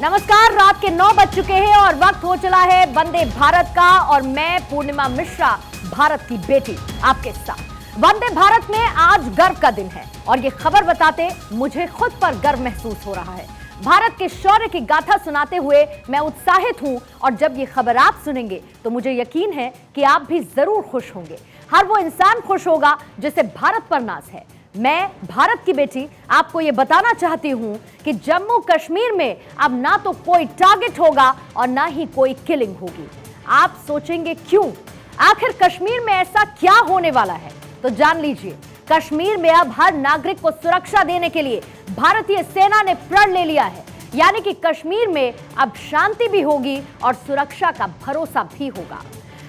नमस्कार, रात के 9 बज चुके हैं और वक्त हो चला है वंदे भारत का। और मैं पूर्णिमा मिश्रा, भारत की बेटी, आपके साथ। वंदे भारत में आज गर्व का दिन है और ये खबर बताते मुझे खुद पर गर्व महसूस हो रहा है। भारत के शौर्य की गाथा सुनाते हुए मैं उत्साहित हूं और जब ये खबर आप सुनेंगे तो मुझे यकीन है कि आप भी जरूर खुश होंगे। हर वो इंसान खुश होगा जिसे भारत पर नाज है। मैं भारत की बेटी आपको ये बताना चाहती हूं कि जम्मू कश्मीर में अब ना तो कोई टारगेट होगा और ना ही कोई किलिंग होगी। आप सोचेंगे क्यों? आखिर कश्मीर में ऐसा क्या होने वाला है? तो जान लीजिए, कश्मीर में अब हर नागरिक को सुरक्षा देने के लिए भारतीय सेना ने प्रण ले लिया है। यानी कि कश्मीर में अब शांति भी होगी और सुरक्षा का भरोसा भी होगा।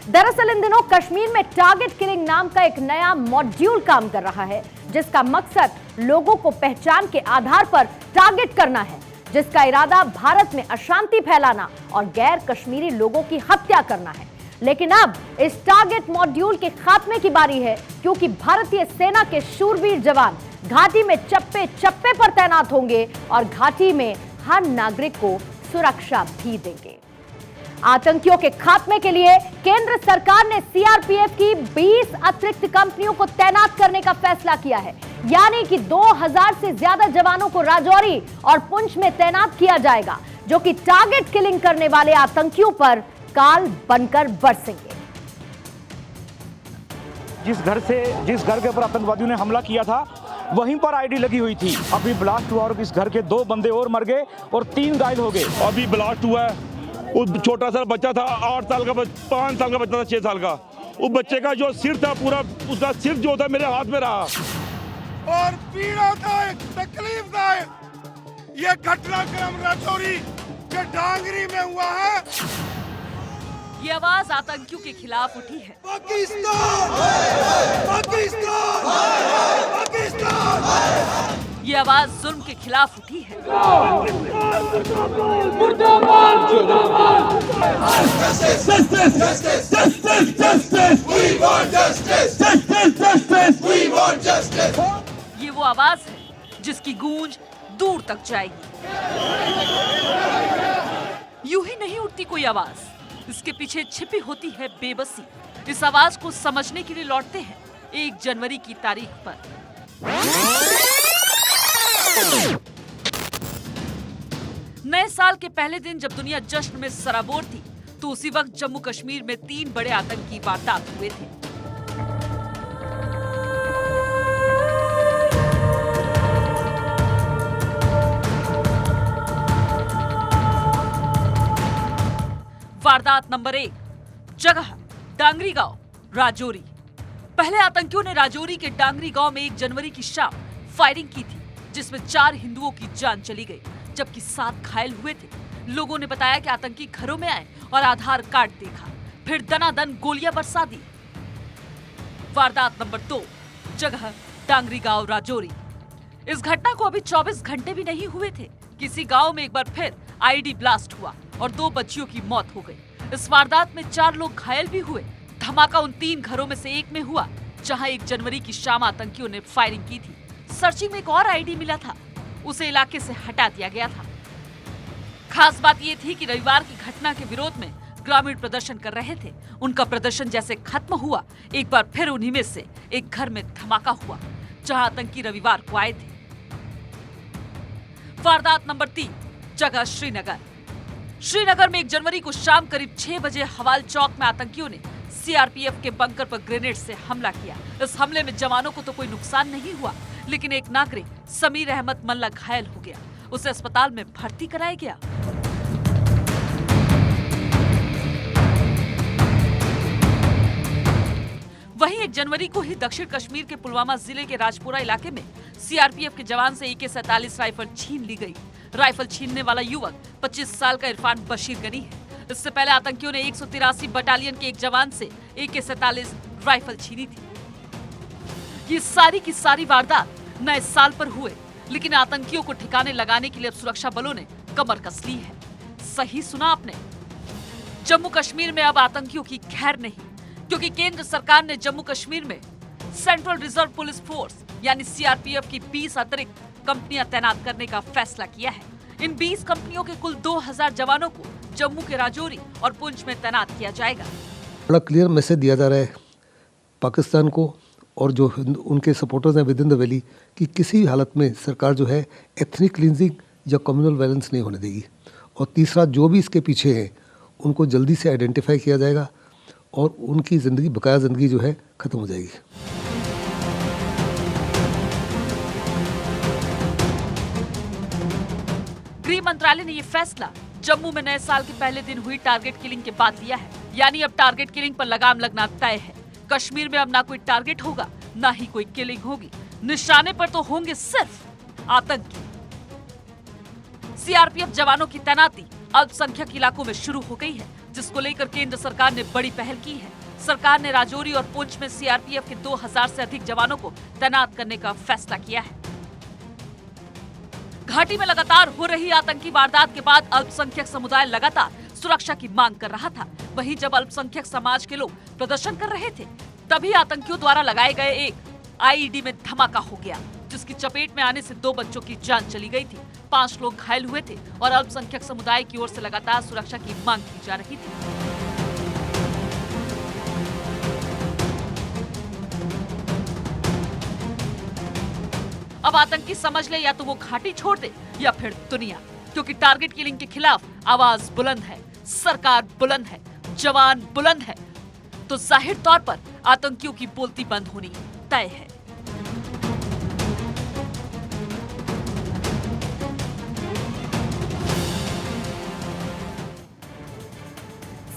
दरअसल इन दिनों कश्मीर में टारगेट किलिंग नाम का एक नया मॉड्यूल काम कर रहा है, जिसका मकसद लोगों को पहचान के आधार पर टारगेट करना है, जिसका इरादा भारत में अशांति फैलाना और गैर कश्मीरी लोगों की हत्या करना है। लेकिन अब इस टारगेट मॉड्यूल के खात्मे की बारी है, क्योंकि भारतीय सेना के शूरवीर जवान घाटी में चप्पे चप्पे पर तैनात होंगे और घाटी में हर नागरिक को सुरक्षा भी देंगे। आतंकियों के खात्मे के लिए केंद्र सरकार ने सीआरपीएफ की 20 अतिरिक्त कंपनियों को तैनात करने का फैसला किया है। यानी कि 2000 से ज्यादा जवानों को राजौरी और पुंछ में तैनात किया जाएगा, जो कि टारगेट किलिंग करने वाले आतंकियों पर काल बनकर बरसेंगे। जिस घर के ऊपर आतंकवादियों ने हमला किया था, वहीं पर आईडी लगी हुई थी। अभी ब्लास्ट हुआ और इस घर के 2 बंदे और मर गए और 3 घायल हो गए। अभी ब्लास्ट हुआ है, वो छोटा सा बच्चा था, 8 साल का, 5 साल का बच्चा था, 6 साल का। उस बच्चे का जो सिर था, पूरा उसका सिर जो था मेरे हाथ में रहा। और पीड़ादायक, तकलीफदायक ये घटनाक्रम राजौरी के डांगरी में हुआ है। ये आवाज आतंकियों के खिलाफ उठी है। पाकिस्तान, पाकिस्तान, पाकिस्तान। ये आवाज जुल्म के खिलाफ उठी है। ये वो आवाज है जिसकी गूंज दूर तक जाएगी। यूं ही नहीं उठती कोई आवाज, इसके पीछे छिपी होती है बेबसी। इस आवाज को समझने के लिए लौटते हैं 1 जनवरी की तारीख पर। नए साल के पहले दिन जब दुनिया जश्न में सराबोर थी, तो उसी वक्त जम्मू कश्मीर में 3 बड़े आतंकी वारदात हुए थे। वारदात नंबर 1, जगह डांगरी गांव, राजौरी। पहले आतंकियों ने राजौरी के डांगरी गांव में 1 जनवरी की शाम फायरिंग की थी, जिसमें 4 हिंदुओं की जान चली गई, जबकि 7 घायल हुए थे। लोगों ने बताया कि आतंकी घरों में आए और आधार कार्ड देखा, फिर दनादन गोलियां बरसा दी। वारदात नंबर 2, जगह डांगरी गांव, राजौरी। इस घटना को अभी 24 घंटे भी नहीं हुए थे, किसी गांव में एक बार फिर आईडी ब्लास्ट हुआ और 2 बच्चियों की मौत हो गई। इस वारदात में 4 लोग घायल भी हुए। धमाका उन 3 घरों में से एक में हुआ, जहां 1 जनवरी की शाम आतंकियों ने फायरिंग की थी। सर्चिंग में एक और आईडी मिला था, उसे इलाके से हटा दिया गया था। खास बात यह थी कि रविवार की घटना के विरोध में ग्रामीण प्रदर्शन कर रहे थे। उनका प्रदर्शन जैसे खत्म हुआ, एक बार फिर उन्हीं में से एक घर में धमाका हुआ, जहां आतंकी रविवार को आए थे। वारदात नंबर 3, जगह श्रीनगर। श्रीनगर में 1 जनवरी को शाम करीब 6 बजे हवाल चौक में आतंकियों ने सीआरपीएफ के बंकर पर ग्रेनेड से हमला किया। इस हमले में जवानों को तो कोई नुकसान नहीं हुआ, लेकिन एक नागरिक समीर अहमद मल्ला घायल हो गया। उसे अस्पताल में भर्ती कराया गया। वहीं 1 जनवरी को ही दक्षिण कश्मीर के पुलवामा जिले के राजपुरा इलाके में सीआरपीएफ के जवान से AK-47 राइफल छीन ली गई। राइफल छीनने वाला युवक 25 साल का इरफान बशीर गनी है। इससे पहले आतंकियों ने 183 बटालियन के एक जवान से AK-47 राइफल छीनी थी। ये सारी की सारी वारदात नए साल पर हुए, लेकिन आतंकियों को ठिकाने लगाने के लिए अब सुरक्षा बलों ने कमर कस ली है। सही सुना आपने, जम्मू कश्मीर में अब आतंकियों की खैर नहीं, क्योंकि केंद्र सरकार ने जम्मू कश्मीर में सेंट्रल रिजर्व पुलिस फोर्स यानी सीआरपीएफ की 20 अतिरिक्त कंपनियां तैनात करने का फैसला किया है। इन 20 कंपनियों के कुल 2000 जवानों को जम्मू के राजौरी और पुंछ में तैनात किया जाएगा। बड़ा क्लियर मैसेज दिया जा रहा है पाकिस्तान को और जो उनके सपोर्टर्स हैं विद इन द वैली कि किसी हालत में सरकार जो है एथनिक क्लींजिंग या कम्युनल वायलेंस नहीं होने देगी। और तीसरा, जो भी इसके पीछे हैं उनको जल्दी से आइडेंटिफाई किया जाएगा और उनकी ज़िंदगी, बकाया ज़िंदगी जो है ख़त्म हो जाएगी। गृह मंत्रालय ने ये फैसला जम्मू में नए साल के पहले दिन हुई टारगेट किलिंग के बाद लिया है। यानी अब टारगेट किलिंग पर लगाम लगना तय है। कश्मीर में अब ना कोई टारगेट होगा, ना ही कोई किलिंग होगी। निशाने पर तो होंगे सिर्फ आतंकी। सीआरपीएफ जवानों की तैनाती अल्पसंख्यक इलाकों में शुरू हो गई है, जिसको लेकर केंद्र सरकार ने बड़ी पहल की है। सरकार ने राजौरी और पुंछ में सीआरपीएफ के 2000 से अधिक जवानों को तैनात करने का फैसला किया है। घाटी में लगातार हो रही आतंकी वारदात के बाद अल्पसंख्यक समुदाय लगातार सुरक्षा की मांग कर रहा था। वहीं जब अल्पसंख्यक समाज के लोग प्रदर्शन कर रहे थे, तभी आतंकियों द्वारा लगाए गए एक आईईडी में धमाका हो गया, जिसकी चपेट में आने से 2 बच्चों की जान चली गई थी। 5 लोग घायल हुए थे और अल्पसंख्यक समुदाय की ओर से लगातार सुरक्षा की मांग की जा रही थी। अब आतंकी समझ ले, या तो वो घाटी छोड़ दे या फिर दुनिया, क्योंकि टारगेट किलिंग के खिलाफ आवाज बुलंद है, सरकार बुलंद है, जवान बुलंद है, तो जाहिर तौर पर आतंकियों की बोलती बंद होनी तय है।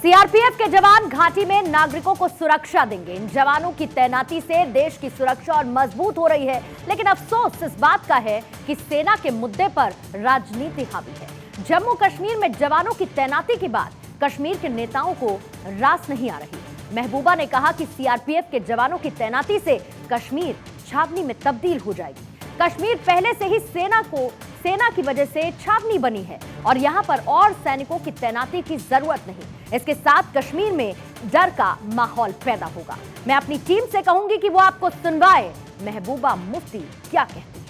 सीआरपीएफ के जवान घाटी में नागरिकों को सुरक्षा देंगे। इन जवानों की तैनाती से देश की सुरक्षा और मजबूत हो रही है, लेकिन अफसोस इस बात का है कि सेना के मुद्दे पर राजनीति हावी है। जम्मू कश्मीर में जवानों की तैनाती के बाद कश्मीर के नेताओं को रास नहीं आ रही। महबूबा ने कहा कि सीआरपीएफ के जवानों की तैनाती से कश्मीर छावनी में तब्दील हो जाएगी। कश्मीर पहले से ही सेना की वजह से छावनी बनी है और यहां पर और सैनिकों की तैनाती की जरूरत नहीं। इसके साथ कश्मीर में डर का माहौल पैदा होगा। मैं अपनी टीम से कहूंगी कि वो आपको सुनवाए महबूबा मुफ्ती क्या कहती है।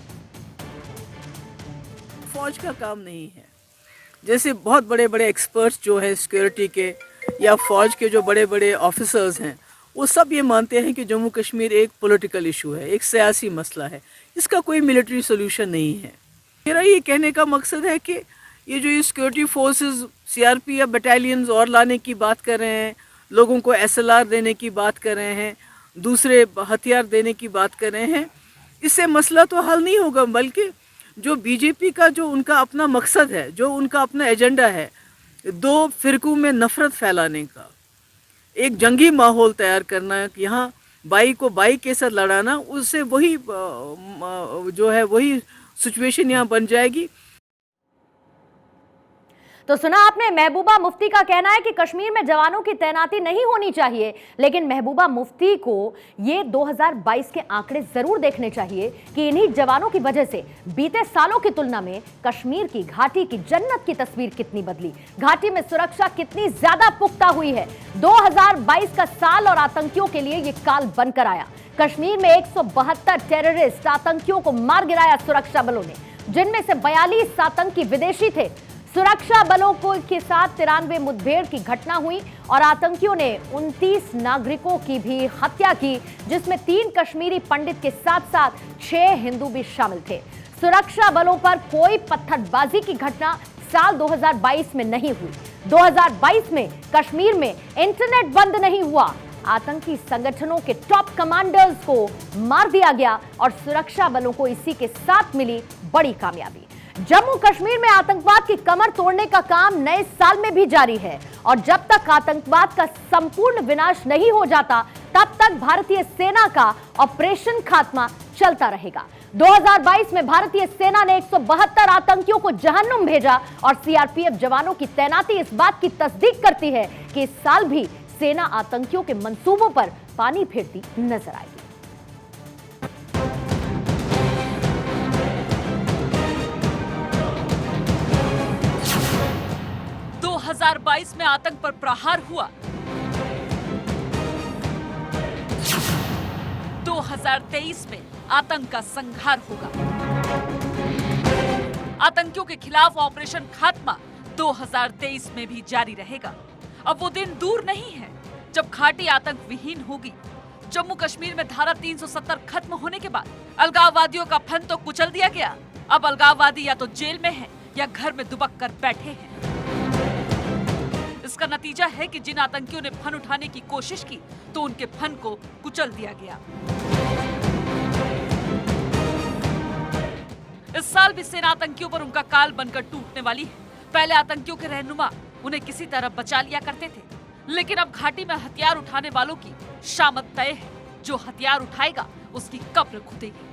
फौज का काम नहीं है। जैसे बहुत बड़े बड़े एक्सपर्ट्स जो है सिक्योरिटी के या फौज के जो बड़े बड़े ऑफिसर्स हैं, वो सब ये मानते हैं कि जम्मू कश्मीर एक पॉलिटिकल इशू है, एक सियासी मसला है, इसका कोई मिलिट्री सोल्यूशन नहीं है। मेरा ये कहने का मकसद है कि ये जो सिक्योरिटी फोर्सेस सीआरपीएफ बटालियंस और लाने की बात कर रहे हैं, लोगों को एसएलआर देने की बात कर रहे हैं, दूसरे हथियार देने की बात कर रहे हैं, इससे मसला तो हल नहीं होगा। बल्कि जो बीजेपी का जो उनका अपना मकसद है, जो उनका अपना एजेंडा है, 2 फिरकों में नफरत फैलाने का, एक जंगी माहौल तैयार करना, यहाँ बाई को बाई के साथ लड़ाना, उससे वही जो है वही सिचुएशन यहाँ बन जाएगी। तो सुना आपने, महबूबा मुफ्ती का कहना है कि कश्मीर में जवानों की तैनाती नहीं होनी चाहिए, लेकिन महबूबा मुफ्ती को ये 2022 के आंकड़े जरूर देखने चाहिए कि इन्हीं जवानों की वजह से बीते सालों की तुलना में कश्मीर की घाटी की जन्नत की तस्वीर कितनी बदली, घाटी में सुरक्षा कितनी ज्यादा पुख्ता हुई है। 2022 का साल और आतंकियों के लिए ये काल बनकर आया। कश्मीर में 172 टेररिस्ट आतंकियों को मार गिराया सुरक्षा बलों ने, जिनमें से 42 आतंकी विदेशी थे। सुरक्षा बलों के साथ 93 मुठभेड़ की घटना हुई और आतंकियों ने 29 नागरिकों की भी हत्या की, जिसमें 3 कश्मीरी पंडित के साथ साथ 6 हिंदू भी शामिल थे। सुरक्षा बलों पर कोई पत्थरबाजी की घटना साल 2022 में नहीं हुई। 2022 में कश्मीर में इंटरनेट बंद नहीं हुआ, आतंकी संगठनों के टॉप कमांडर्स को मार दिया गया और सुरक्षा बलों को इसी के साथ मिली बड़ी कामयाबी। जम्मू कश्मीर में आतंकवाद की कमर तोड़ने का काम नए साल में भी जारी है और जब तक आतंकवाद का संपूर्ण विनाश नहीं हो जाता, तब तक भारतीय सेना का ऑपरेशन खात्मा चलता रहेगा। 2022 में भारतीय सेना ने 172 आतंकियों को जहन्नुम भेजा और सीआरपीएफ जवानों की तैनाती इस बात की तस्दीक करती है कि इस साल भी सेना आतंकियों के मंसूबों पर पानी फेरती नजर आएगी। 2022 में आतंक पर प्रहार हुआ। 2023 में आतंक का संहार होगा। आतंकियों के खिलाफ ऑपरेशन खात्मा 2023 में भी जारी रहेगा। अब वो दिन दूर नहीं है जब घाटी आतंक विहीन होगी। जम्मू कश्मीर में धारा 370 खत्म होने के बाद अलगाववादियों का फन तो कुचल दिया गया। अब अलगाववादी या तो जेल में हैं या घर में दुबक कर बैठे हैं। इसका नतीजा है कि जिन आतंकियों ने फन उठाने की कोशिश की तो उनके फन को कुचल दिया गया। इस साल भी सेना आतंकियों पर उनका काल बनकर टूटने वाली है। पहले आतंकियों के रहनुमा उन्हें किसी तरह बचा लिया करते थे, लेकिन अब घाटी में हथियार उठाने वालों की शामत तय है। जो हथियार उठाएगा उसकी कब्र खुदेगी।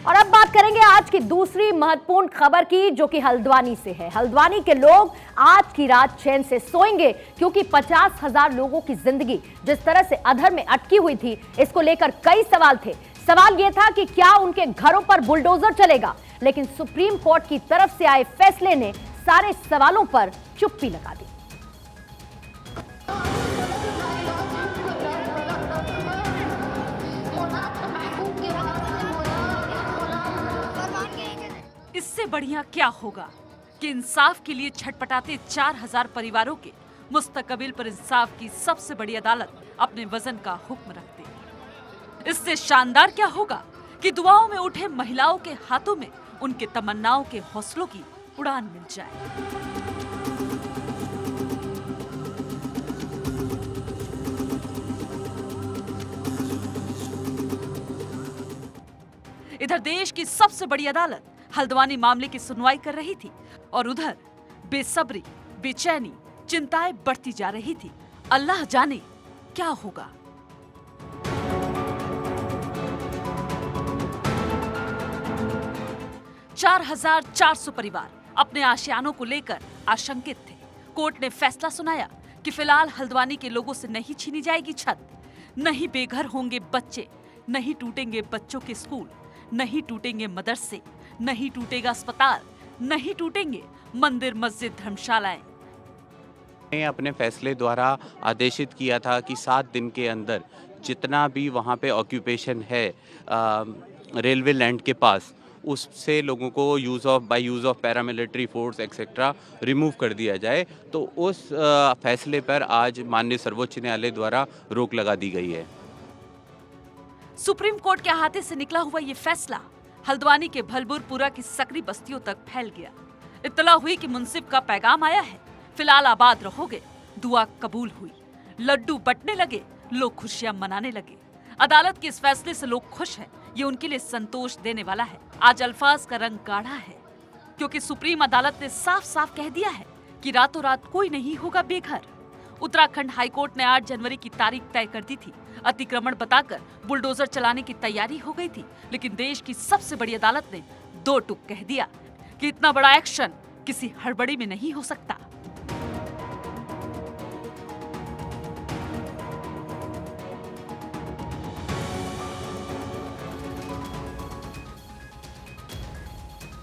और अब बात करेंगे आज की दूसरी महत्वपूर्ण खबर की, जो कि हल्द्वानी से है। हल्द्वानी के लोग आज की रात चैन से सोएंगे, क्योंकि 50,000 लोगों की जिंदगी जिस तरह से अधर में अटकी हुई थी, इसको लेकर कई सवाल थे। सवाल यह था कि क्या उनके घरों पर बुलडोजर चलेगा, लेकिन सुप्रीम कोर्ट की तरफ से आए फैसले ने सारे सवालों पर चुप्पी लगा दी। इससे बढ़िया क्या होगा कि इंसाफ के लिए छटपटाते 4000 परिवारों के मुस्तकबिल पर इंसाफ की सबसे बड़ी अदालत अपने वजन का हुक्म रख दे। इससे शानदार क्या होगा कि दुआओं में उठे महिलाओं के हाथों में उनके तमन्नाओं के हौसलों की उड़ान मिल जाए। इधर देश की सबसे बड़ी अदालत हल्द्वानी मामले की सुनवाई कर रही थी और उधर बेसब्री, बेचैनी, चिंताएं बढ़ती जा रही थी। अल्लाह जाने क्या होगा। चार 4,400 परिवार अपने आशियानों को लेकर आशंकित थे। कोर्ट ने फैसला सुनाया कि फिलहाल हल्द्वानी के लोगों से नहीं छीनी जाएगी छत, नहीं बेघर होंगे बच्चे, नहीं टूटेंगे बच्चों के स्कूल, नहीं टूटेंगे मदरसे, नहीं टूटेगा अस्पताल, नहीं टूटेंगे मंदिर, मस्जिद, धर्मशालाएं। ने अपने फैसले द्वारा आदेशित किया था कि 7 दिन के अंदर जितना भी वहाँ पे ऑक्यूपेशन है रेलवे लैंड के पास, उससे लोगों को use of paramilitary force etcetera remove कर दिया जाए। तो उस फैसले पर आज माननीय सर्वोच्च न्यायालय द्वारा रोक लगा दी गई है। सुप्रीम कोर्ट के अहाते से निकला हुआ ये फैसला हल्द्वानी के भलबुरपुरा की सकरी बस्तियों तक फैल गया। इत्तला हुई कि मुंसिफ का पैगाम आया है, फिलहाल आबाद रहोगे, दुआ कबूल हुई। लड्डू बंटने लगे, लोग खुशियां मनाने लगे। अदालत के इस फैसले से लोग खुश हैं, ये उनके लिए संतोष देने वाला है। आज अल्फाज का रंग गाढ़ा है, क्योंकि सुप्रीम अदालत ने साफ साफ कह दिया है कि रातों रात कोई नहीं होगा बेघर। उत्तराखंड हाईकोर्ट ने 8 जनवरी की तारीख तय कर दी थी। अतिक्रमण बताकर बुलडोजर चलाने की तैयारी हो गई थी, लेकिन देश की सबसे बड़ी अदालत ने 2 टूक कह दिया कि इतना बड़ा एक्शन किसी हड़बड़ी में नहीं हो सकता।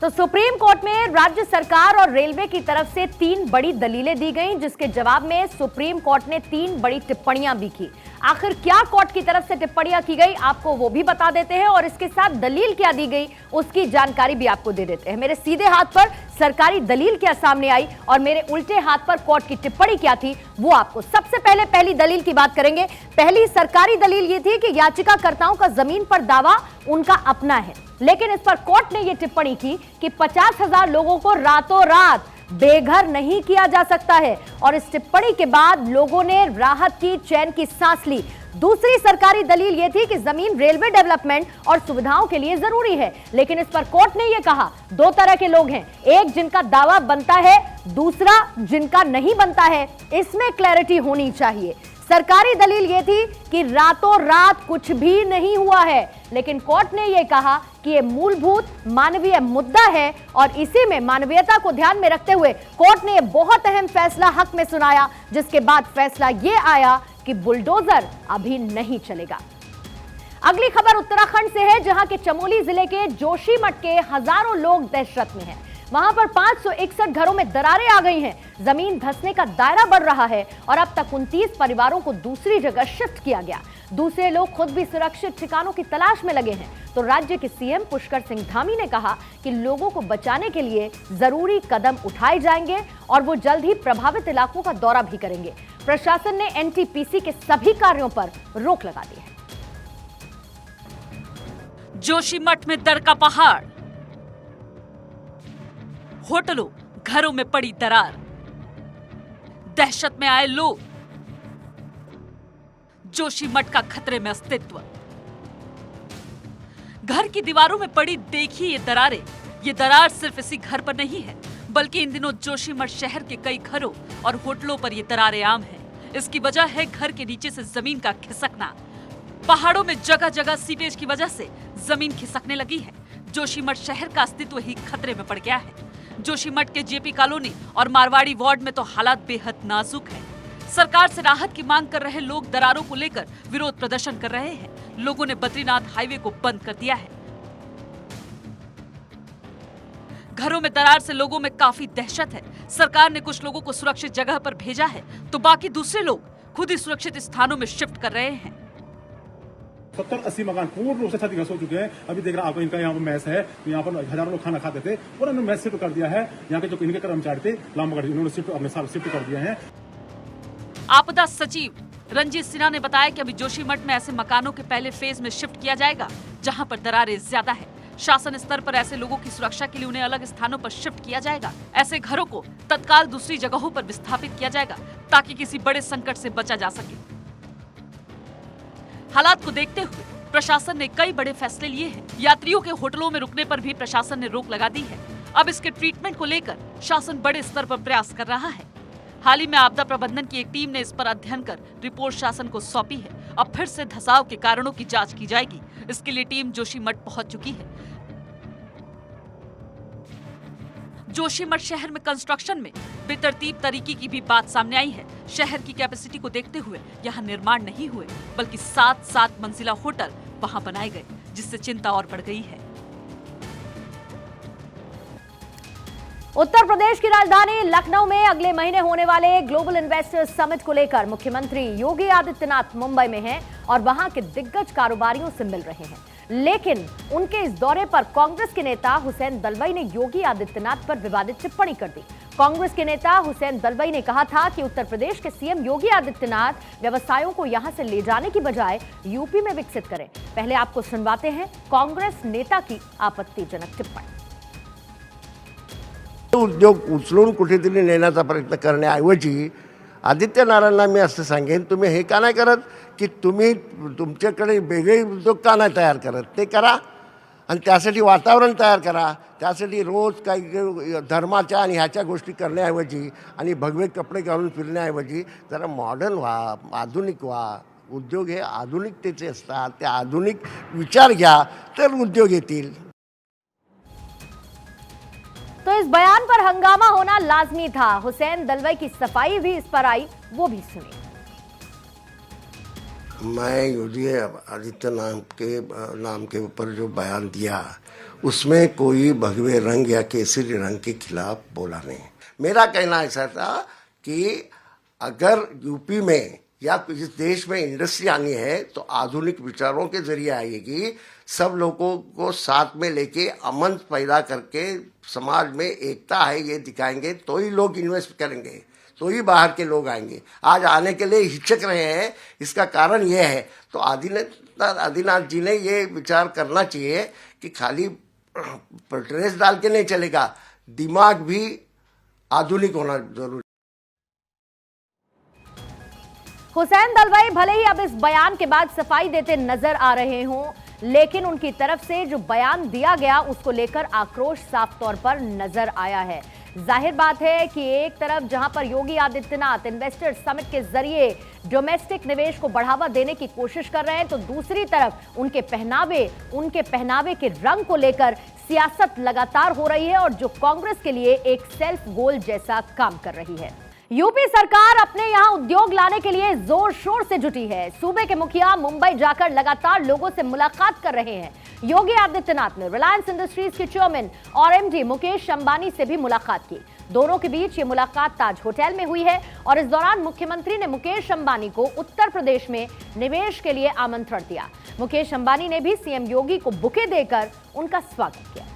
तो सुप्रीम कोर्ट में राज्य सरकार और रेलवे की तरफ से 3 बड़ी दलीलें दी गईं, जिसके जवाब में सुप्रीम कोर्ट ने 3 बड़ी टिप्पणियां भी की। आखिर क्या कोर्ट की तरफ से टिप्पणियां की गई, आपको वो भी बता देते हैं, और इसके साथ दलील क्या दी गई उसकी जानकारी भी आपको दे देते हैं। मेरे सीधे हाथ पर सरकारी दलील क्या सामने आई और मेरे उल्टे हाथ पर कोर्ट की टिप्पणी क्या थी, वो आपको सबसे पहले पहली दलील की बात करेंगे। पहली सरकारी दलील ये थी कि याचिकाकर्ताओं का जमीन पर दावा उनका अपना है, लेकिन इस पर कोर्ट ने यह टिप्पणी की कि 50,000 लोगों को रातों रात बेघर नहीं किया जा सकता है, और इस टिप्पणी के बाद लोगों ने राहत की, चैन की सांस ली। दूसरी सरकारी दलील यह थी कि जमीन रेलवे डेवलपमेंट और सुविधाओं के लिए जरूरी है, लेकिन इस पर कोर्ट ने यह कहा 2 तरह के लोग हैं, एक जिनका दावा बनता है, दूसरा जिनका नहीं बनता है, इसमें क्लैरिटी होनी चाहिए। सरकारी दलील यह थी कि रातों रात कुछ भी नहीं हुआ है, लेकिन कोर्ट ने यह कहा कि यह मूलभूत मानवीय मुद्दा है, और इसी में मानवीयता को ध्यान में रखते हुए कोर्ट ने यह बहुत अहम फैसला हक में सुनाया, जिसके बाद फैसला यह आया कि बुलडोजर अभी नहीं चलेगा। अगली खबर उत्तराखंड से है, जहां के चमोली जिले के जोशीमठ के हजारों लोग दहशत में हैं। वहां पर 561 घरों में दरारें आ गई हैं, जमीन धंसने का दायरा बढ़ रहा है और अब तक 29 परिवारों को दूसरी जगह शिफ्ट किया गया। दूसरे लोग खुद भी सुरक्षित ठिकानों की तलाश में लगे हैं। तो राज्य के सीएम पुष्कर सिंह धामी ने कहा कि लोगों को बचाने के लिए जरूरी कदम उठाए जाएंगे और वो जल्द ही प्रभावित इलाकों का दौरा भी करेंगे। प्रशासन ने एनटीपीसी के सभी कार्यों पर रोक लगा दी है। जोशीमठ में डर का पहाड़, होटलों घरों में पड़ी दरार, दहशत में आए लोग, जोशीमठ का खतरे में अस्तित्व। घर की दीवारों में पड़ी देखिए ये दरारें। ये दरार सिर्फ इसी घर पर नहीं है, बल्कि इन दिनों जोशीमठ शहर के कई घरों और होटलों पर ये दरारें आम हैं। इसकी वजह है घर के नीचे से जमीन का खिसकना। पहाड़ों में जगह जगह सीपेज की वजह से जमीन खिसकने लगी है। जोशीमठ शहर का अस्तित्व ही खतरे में पड़ गया है। जोशीमठ के जेपी कॉलोनी और मारवाड़ी वार्ड में तो हालात बेहद नाजुक है। सरकार से राहत की मांग कर रहे लोग दरारों को लेकर विरोध प्रदर्शन कर रहे हैं। लोगों ने बद्रीनाथ हाईवे को बंद कर दिया है। घरों में दरार से लोगों में काफी दहशत है। सरकार ने कुछ लोगों को सुरक्षित जगह पर भेजा है, तो बाकी दूसरे लोग खुद ही सुरक्षित स्थानों में शिफ्ट कर रहे हैं। 70-80 मकान पूर्ण रूप से क्षतिग्रस्त हो चुके हैं। अभी देख रहा आपको इनका यहाँ पर मैस है, यहाँ पर हजारों लोग खाना खाते थे और उन्होंने मैस शिफ्ट कर दिया है। यहाँ के जो इनके कर्मचारी थे लामबगढ़, उन्होंने अपने साथ शिफ्ट कर दिया है। आपदा सचिव रंजीत सिन्हा ने बताया कि अभी जोशीमठ में ऐसे मकानों के पहले फेज में शिफ्ट किया जाएगा जहां पर दरारें ज्यादा है। शासन स्तर पर ऐसे लोगों की सुरक्षा के लिए उन्हें अलग स्थानों पर शिफ्ट किया जाएगा। ऐसे घरों को तत्काल दूसरी जगहों पर विस्थापित किया जाएगा ताकि किसी बड़े संकट से बचा जा सके। हालात को देखते हुए प्रशासन ने कई बड़े फैसले लिए हैं। यात्रियों के होटलों में रुकने पर भी प्रशासन ने रोक लगा दी है। अब इसके ट्रीटमेंट को लेकर शासन बड़े स्तर पर प्रयास कर रहा है। हाल ही में आपदा प्रबंधन की एक टीम ने इस पर अध्ययन कर रिपोर्ट शासन को सौंपी है। अब फिर से धंसाव के कारणों की जांच की जाएगी। इसके लिए टीम जोशीमठ पहुंच चुकी है। जोशीमठ शहर में कंस्ट्रक्शन में बेतरतीब तरीके की भी बात सामने आई है। शहर की कैपेसिटी को देखते हुए यहाँ निर्माण नहीं हुए, बल्कि 7 मंजिला होटल वहाँ बनाए गए, जिससे चिंता और बढ़ गई है। उत्तर प्रदेश की राजधानी लखनऊ में अगले महीने होने वाले ग्लोबल इन्वेस्टर्स समिट को लेकर मुख्यमंत्री योगी आदित्यनाथ मुंबई में हैं और वहां के दिग्गज कारोबारियों से मिल रहे हैं। लेकिन उनके इस दौरे पर कांग्रेस के नेता हुसैन दलवाई ने योगी आदित्यनाथ पर विवादित टिप्पणी कर दी। कांग्रेस के नेता हुसैन दलवाई ने कहा था कि उत्तर प्रदेश के सीएम योगी आदित्यनाथ व्यवसायों को यहां से ले जाने की बजाय यूपी में विकसित करें। पहले आपको सुनवाते हैं कांग्रेस नेता की आपत्तिजनक टिप्पणी। उद्योग उचलून कुठेतरी नेण्याचा प्रयत्न करण्याऐवजी आदित्यनारायणला मी असं सांगेन, तुम्ही हे का नाही करत की तुम्ही तुमच्याकडे वेगळे उद्योग का नाही तयार करत, ते करा आणि त्यासाठी वातावरण तयार करा। त्यासाठी रोज काही धर्माच्या आणि ह्याच्या गोष्टी करण्याऐवजी आणि भगवे कपडे घालून फिरण्याऐवजी जरा मॉडर्न व्हा, आधुनिक व्हा। उद्योग हे आधुनिकतेचे असतात, ते आधुनिक विचार घ्या तर उद्योग येतील। तो इस बयान पर हंगामा होना लाजमी था। हुसैन दलवाई की सफाई भी इस पर आई, वो भी सुनिए। मैं योगी आदित्यनाथ के नाम के ऊपर जो बयान दिया उसमें कोई भगवे रंग या केसरी रंग के खिलाफ बोला नहीं। मेरा कहना ऐसा था कि अगर यूपी में या इस देश में इंडस्ट्री आनी है तो आधुनिक विचारों के जरिए आएगी। सब लोगों को साथ में लेके अमन पैदा करके समाज में एकता है ये दिखाएंगे तो ही लोग इन्वेस्ट करेंगे, तो ही बाहर के लोग आएंगे। आज आने के लिए हिचक रहे हैं, इसका कारण ये है। तो आदिनाथ जी ने ये विचार करना चाहिए कि खाली ड्रेस डाल के नहीं चलेगा, दिमाग भी आधुनिक होना जरूरी। हुसैन दलवाई भले ही अब इस बयान के बाद सफाई देते नजर आ रहे हों, लेकिन उनकी तरफ से जो बयान दिया गया उसको लेकर आक्रोश साफ तौर पर नजर आया है। जाहिर बात है कि एक तरफ जहां पर योगी आदित्यनाथ इन्वेस्टर्स समिट के जरिए डोमेस्टिक निवेश को बढ़ावा देने की कोशिश कर रहे हैं, तो दूसरी तरफ उनके पहनावे के रंग को लेकर सियासत लगातार हो रही है और जो कांग्रेस के लिए एक सेल्फ गोल जैसा काम कर रही है। यूपी सरकार अपने यहां उद्योग लाने के लिए जोर शोर से जुटी है। सूबे के मुखिया मुंबई जाकर लगातार लोगों से मुलाकात कर रहे हैं। योगी आदित्यनाथ ने रिलायंस इंडस्ट्रीज के चेयरमैन और एमडी मुकेश अंबानी से भी मुलाकात की। दोनों के बीच ये मुलाकात ताज होटल में हुई है और इस दौरान मुख्यमंत्री ने मुकेश अंबानी को उत्तर प्रदेश में निवेश के लिए आमंत्रण दिया। मुकेश अंबानी ने भी सीएम योगी को बुके देकर उनका स्वागत किया।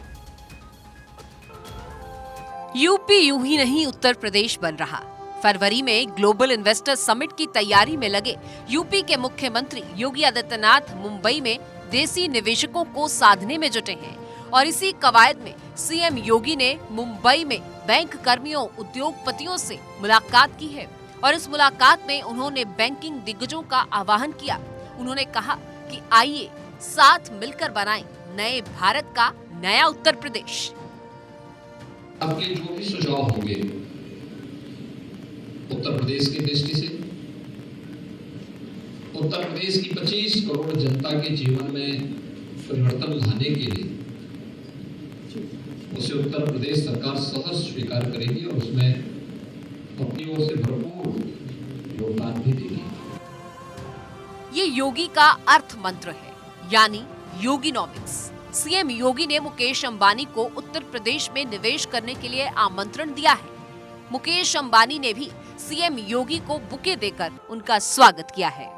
यूपी यूं ही नहीं उत्तर प्रदेश बन रहा। फरवरी में ग्लोबल इन्वेस्टर समिट की तैयारी में लगे यूपी के मुख्यमंत्री योगी आदित्यनाथ मुंबई में देसी निवेशकों को साधने में जुटे हैं और इसी कवायद में सीएम योगी ने मुंबई में बैंक कर्मियों, उद्योगपतियों से मुलाकात की है और इस मुलाकात में उन्होंने बैंकिंग दिग्गजों का आह्वान किया। उन्होंने कहा कि आइए साथ मिलकर बनाएं नए भारत का नया उत्तर प्रदेश। आपके जो भी सुझाव होंगे उत्तर प्रदेश की दृष्टि से, उत्तर प्रदेश की 25 करोड़ जनता के जीवन में परिवर्तन लाने के लिए उसे उत्तर प्रदेश सरकार सहर्ष स्वीकार करेगी और उसमें अपनी ओर से भरपूर योगदान भी देगी। ये योगी का अर्थ मंत्र है, यानी योगीनॉमिक्स। सीएम योगी ने मुकेश अंबानी को उत्तर प्रदेश में निवेश करने के लिए आमंत्रण दिया है। मुकेश अंबानी ने भी सीएम योगी को बुके देकर उनका स्वागत किया है।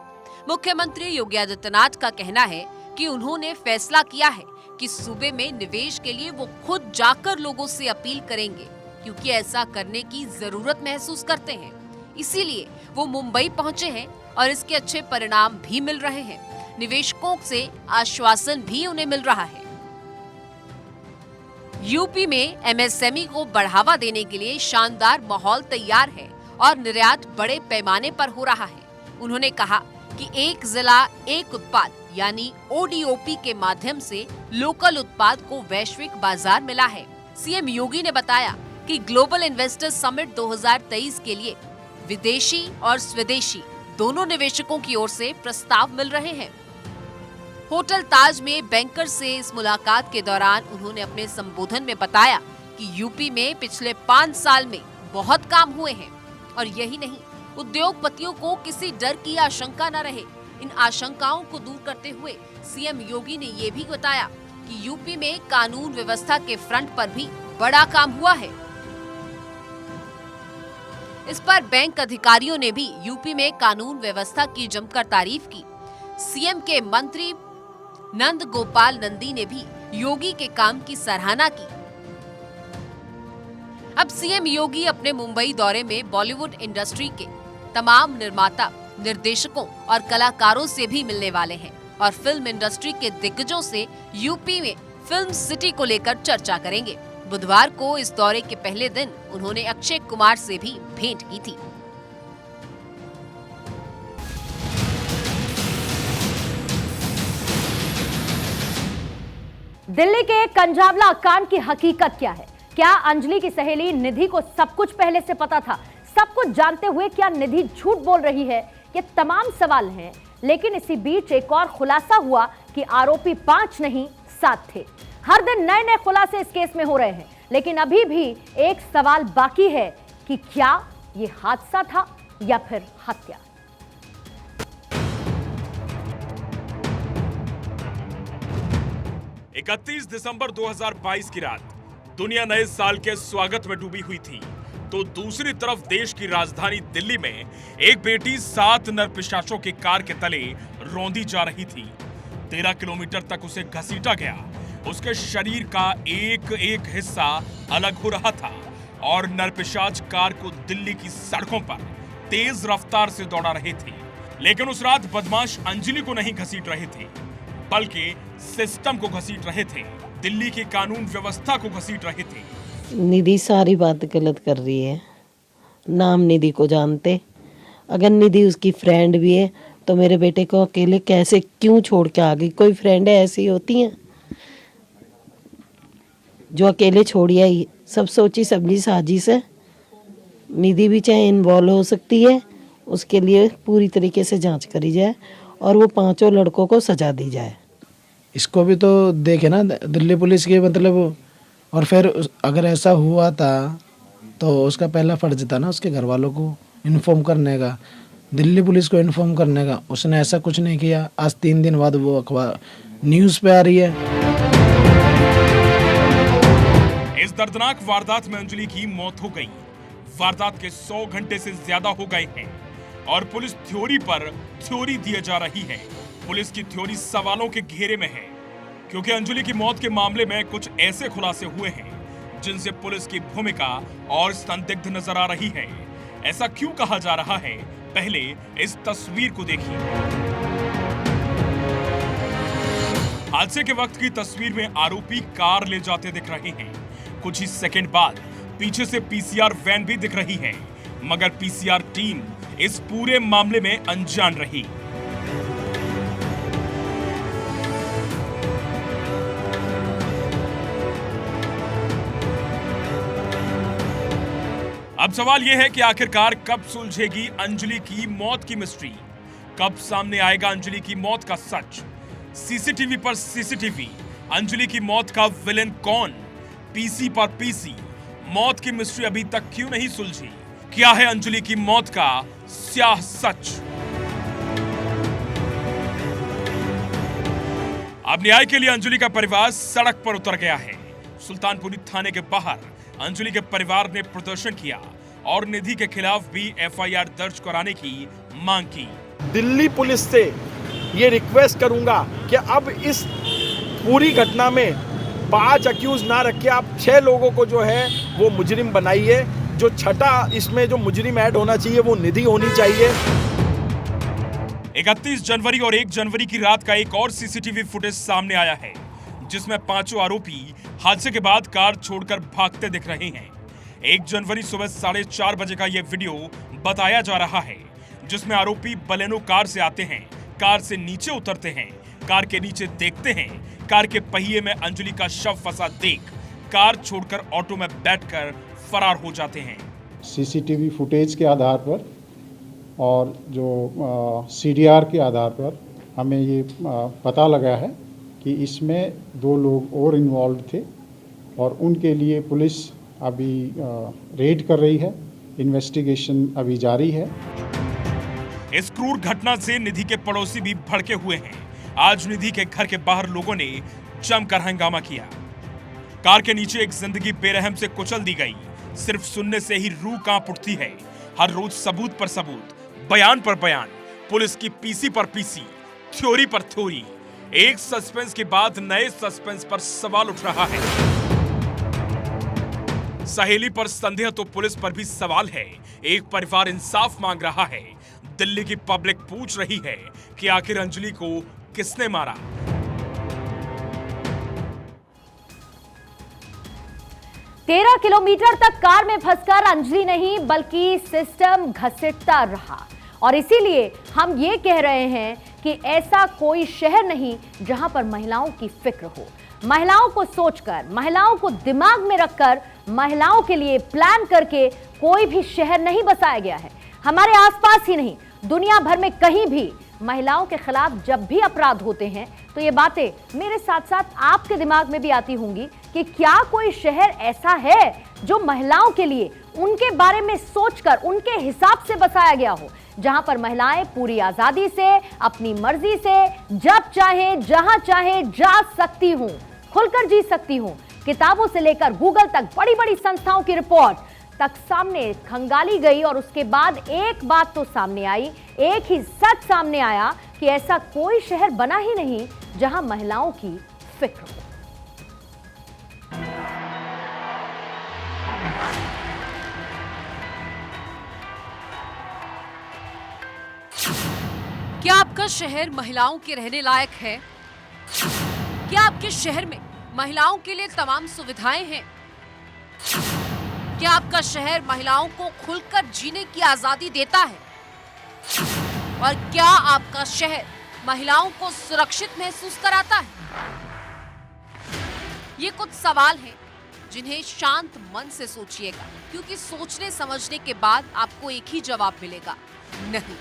मुख्यमंत्री योगी आदित्यनाथ का कहना है कि उन्होंने फैसला किया है कि सूबे में निवेश के लिए वो खुद जाकर लोगों से अपील करेंगे, क्योंकि ऐसा करने की जरूरत महसूस करते हैं। इसीलिए वो मुंबई पहुंचे हैं और इसके अच्छे परिणाम भी मिल रहे हैं। निवेशकों से आश्वासन भी उन्हें मिल रहा है। यूपी में एमएसएमई को बढ़ावा देने के लिए शानदार माहौल तैयार है और निर्यात बड़े पैमाने पर हो रहा है। उन्होंने कहा कि एक जिला एक उत्पाद यानी ओडीओपी के माध्यम से लोकल उत्पाद को वैश्विक बाजार मिला है। सीएम योगी ने बताया कि ग्लोबल इन्वेस्टर समिट 2023 के लिए विदेशी और स्वदेशी दोनों निवेशकों की ओर से प्रस्ताव मिल रहे हैं। होटल ताज में बैंकर से इस मुलाकात के दौरान उन्होंने अपने संबोधन में बताया कि यूपी में पिछले 5 साल में बहुत काम हुए हैं और यही नहीं, उद्योगपतियों को किसी डर की आशंका न रहे। इन आशंकाओं को दूर करते हुए सीएम योगी ने ये भी बताया कि यूपी में कानून व्यवस्था के फ्रंट पर भी बड़ा काम हुआ है। इस पर बैंक अधिकारियों ने भी यूपी में कानून व्यवस्था की जमकर तारीफ की। सीएम के मंत्री नंद गोपाल नंदी ने भी योगी के काम की सराहना की। अब सीएम योगी अपने मुंबई दौरे में बॉलीवुड इंडस्ट्री के तमाम निर्माता, निर्देशकों और कलाकारों से भी मिलने वाले हैं और फिल्म इंडस्ट्री के दिग्गजों से यूपी में फिल्म सिटी को लेकर चर्चा करेंगे। बुधवार को इस दौरे के पहले दिन उन्होंने अक्षय कुमार से भी भेंट की थी। दिल्ली के कंजावला कांड की हकीकत क्या है? क्या अंजलि की सहेली निधि को सब कुछ पहले से पता था? सब कुछ जानते हुए क्या निधि झूठ बोल रही है? ये तमाम सवाल हैं, लेकिन इसी बीच एक और खुलासा हुआ कि आरोपी 5 नहीं 7 थे। हर दिन नए नए खुलासे इस केस में हो रहे हैं, लेकिन अभी भी एक सवाल बाकी है कि क्या ये हादसा था या फिर हत्या। इकतीस दिसंबर 2022 की रात दुनिया नए साल के स्वागत में डूबी हुई थी, तो दूसरी तरफ देश की राजधानी दिल्ली में एक बेटी 7 नरपिशाचों की कार के तले रौंदी जा रही थी। 13 किलोमीटर तक उसे घसीटा गया। उसके शरीर का एक एक हिस्सा अलग हो रहा था और नरपिशाच कार को दिल्ली की सड़कों पर तेज रफ्तार से दौड़ा रहे थे। लेकिन उस रात बदमाश अंजलि को नहीं घसीट रहे थे, बल्कि सिस्टम को घसीट रहे थे, दिल्ली की कानून व्यवस्था को घसीट रहे थे। निधि सारी बात गलत कर रही है। नाम निधि को जानते, अगर निधि उसकी फ्रेंड भी है तो मेरे बेटे को अकेले कैसे क्यों छोड़ के आ गई? कोई फ्रेंड ऐसी होती हैं जो अकेले छोड़ आई? सब सोची समझी साजिश है। निधि भी चाहे इन्वॉल्व हो सकती है, उसके लिए पूरी तरीके से जांच करी जाए और वो 5 लड़कों को सजा दी जाए। इसको भी तो देखे ना दिल्ली पुलिस के, मतलब। और फिर अगर ऐसा हुआ था तो उसका पहला फर्ज था ना उसके घर वालों को इन्फॉर्म करने का, दिल्ली पुलिस को इन्फॉर्म करने का। उसने ऐसा कुछ नहीं किया। आज 3 दिन बाद वो अखबार न्यूज़ पे आ रही है। इस दर्दनाक वारदात में अंजलि की मौत हो गई। वारदात के 100 घंटे से ज्यादा हो गए हैं और पुलिस थ्योरी पर थ्योरी दिए जा रही है। पुलिस की थ्योरी सवालों के घेरे में है, क्योंकि अंजलि की मौत के मामले में कुछ ऐसे खुलासे हुए हैं जिनसे पुलिस की भूमिका और संदिग्ध नजर आ रही है। ऐसा क्यों कहा जा रहा है, पहले इस तस्वीर को देखिए। हादसे के वक्त की तस्वीर में आरोपी कार ले जाते दिख रहे हैं। कुछ ही सेकंड बाद पीछे से पीसीआर वैन भी दिख रही है, मगर पीसीआर टीम इस पूरे मामले में अनजान रही। अब सवाल यह है कि आखिरकार कब सुलझेगी अंजलि की मौत की मिस्ट्री, कब सामने आएगा अंजलि की मौत का सच। सीसीटीवी पर सीसीटीवी, अंजलि की मौत का विलेन कौन, पीसी पर पीसी, मौत की मिस्ट्री अभी तक क्यों नहीं सुलझी। क्या है अंजलि की मौत का स्याह सच। अब न्याय के लिए अंजलि का परिवार सड़क पर उतर गया है। सुल्तानपुरी थाने के बाहर अंजलि के परिवार ने प्रदर्शन किया और निधि के खिलाफ भी एफआईआर दर्ज कराने की मांग की। दिल्ली पुलिस से ये रिक्वेस्ट करूंगा कि अब इस पूरी घटना में 5 अक्यूज ना रखिए, आप 6 लोगों को जो है वो मुजरिम बनाइए। जो छठा इसमें जो मुजरिम ऐड होना चाहिए वो निधि होनी चाहिए। 31 जनवरी और 1 जनवरी की रात का एक और सीसीटीवी फुटेज सामने आया है, जिसमें 5 आरोपी हादसे के बाद कार छोड़कर भागते दिख रहे हैं। 1 जनवरी सुबह 4:30 बजे का यह वीडियो बताया जा रहा है, जिसमें आरोपी बलेनो कार से आते हैं, कार से नीचे उतरते हैं, कार के नीचे देखते हैं, कार के पहिए में अंजलि का शव फंसा देख कार छोड़कर ऑटो में बैठकर फरार हो जाते हैं। सीसीटीवी फुटेज के आधार पर और जो सीडीआर के आधार पर हमें ये पता लगा है कि इसमें 2 लोग और इन्वॉल्व थे और उनके लिए पुलिस अभी रेड कर रही है, इन्वेस्टिगेशन अभी जारी है। इस क्रूर घटना से निधि के पड़ोसी भी भड़के हुए हैं। आज निधि के घर के बाहर लोगों ने जमकर हंगामा किया। कार के नीचे एक जिंदगी बेरहम से कुचल दी गई। सिर्फ सुनने से ही रूह कांप उठती है। हर रोज सबूत पर सबूत, बयान पर बयान, पुलिस की पीसी पर पीसी, थ्योरी पर थ्योरी। एक सस्पेंस के बाद नए सस्पेंस पर सवाल उठ रहा है। सहेली पर संदेह तो पुलिस पर भी सवाल है। एक परिवार इंसाफ मांग रहा है। दिल्ली की पब्लिक पूछ रही है कि आखिर अंजलि को किसने मारा। तेरह किलोमीटर तक कार में फंसकर अंजलि नहीं बल्कि सिस्टम घसीटता रहा, और इसीलिए हम ये कह रहे हैं कि ऐसा कोई शहर नहीं जहां पर महिलाओं की फिक्र हो। महिलाओं को सोचकर, महिलाओं को दिमाग में रखकर, महिलाओं के लिए प्लान करके कोई भी शहर नहीं बसाया गया है। हमारे आसपास ही नहीं, दुनिया भर में कहीं भी महिलाओं के खिलाफ जब भी अपराध होते हैं तो ये बातें मेरे साथ साथ आपके दिमाग में भी आती होंगी कि क्या कोई शहर ऐसा है जो महिलाओं के लिए, उनके बारे में सोचकर, उनके हिसाब से बसाया गया हो, जहां पर महिलाएं पूरी आजादी से, अपनी मर्जी से, जब चाहे, जहां चाहे जा सकती हूं, खुलकर जी सकती हूं। किताबों से लेकर गूगल तक बड़ी बड़ी संस्थाओं की रिपोर्ट तक सामने खंगाली गई और उसके बाद एक बात तो सामने आई, एक ही सच सामने आया कि ऐसा कोई शहर बना ही नहीं जहां महिलाओं की फिक्र हो। क्या आपका शहर महिलाओं के रहने लायक है? क्या आपके शहर में महिलाओं के लिए तमाम सुविधाएं हैं? क्या आपका शहर महिलाओं को खुलकर जीने की आजादी देता है? और क्या आपका शहर महिलाओं को सुरक्षित महसूस कराता है? ये कुछ सवाल हैं जिन्हें शांत मन से सोचिएगा, क्योंकि सोचने समझने के बाद आपको एक ही जवाब मिलेगा, नहीं,